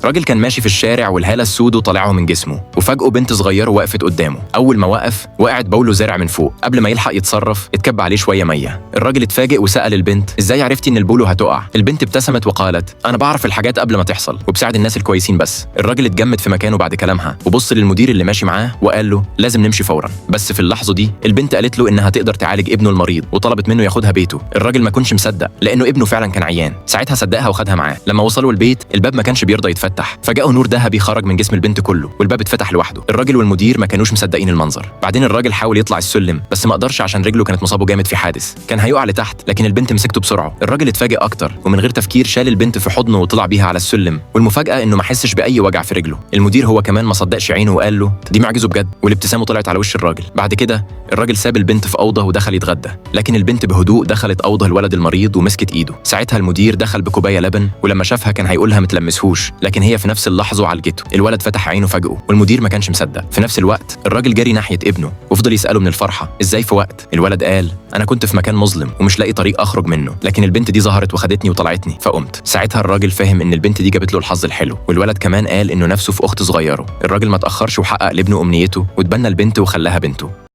راجل كان ماشي في الشارع والهالة السود طالعه من جسمه، وفجأة بنت صغيرة وقفت قدامه. أول ما وقف وقعت بوله زرع من فوق، قبل ما يلحق يتصرف اتكب عليه شوية مية. الراجل اتفاجئ وسأل البنت: إزاي عرفتي إن البولو هتقع؟ البنت ابتسمت وقالت: أنا بعرف الحاجات قبل ما تحصل وبساعد الناس الكويسين بس. الراجل اتجمد في مكانه بعد كلامها وبص للمدير اللي ماشي معاه وقال له: لازم نمشي فورا. بس في اللحظة دي البنت قالت له إنها تقدر تعالج ابنه المريض وطلبت منه ياخدها بيته. الراجل ما كانش مصدق لأنه ابنه فعلا كان عيان. ساعتها صدقها وخدها معاه. لما وصلوا البيت الباب ما كانش بيرضى يتفتح، فجاءه نور ذهبي خرج من جسم البنت كله والباب اتفتح لوحده. الراجل والمدير ما كانوش مصدقين المنظر. بعدين الراجل حاول يطلع السلم بس ما قدرش عشان رجله كانت مصابه جامد في حادث، كان هيقع لتحت لكن البنت مسكته بسرعه. الراجل اتفاجئ اكتر ومن غير تفكير شال البنت في حضنه وطلع بيها على السلم، والمفاجاه انه ما حسش باي وجع في رجله. المدير هو كمان ما صدقش عينه وقال له: دي معجزه بجد، والابتسامه طلعت على وش الراجل. بعد كده الراجل ساب البنت في اوضه ودخل يتغدى، لكن البنت بهدوء دخلت اوضه الولد المريض ومسكت ايده. ساعتها المدير دخل بكوبايه لبن، ولما شافها كان هيقولها متلمسهوش، لكن هي في نفس اللحظه عالجته. الولد فتح عينه فجأة والمدير ما كانش مصدق. في نفس الوقت الراجل جري ناحيه ابنه وفضل يساله من الفرحه: ازاي في وقت؟ الولد قال: انا كنت في مكان مظلم ومش لاقي طريق اخرج منه، لكن البنت دي ظهرت وخدتني وطلعتني فقمت. ساعتها الراجل فهم ان البنت دي جابت له الحظ الحلو، والولد كمان قال انه نفسه في اخت صغيره. الراجل ما تاخرش وحقق لابنه امنيته واتبنى البنت وخلاها بنته.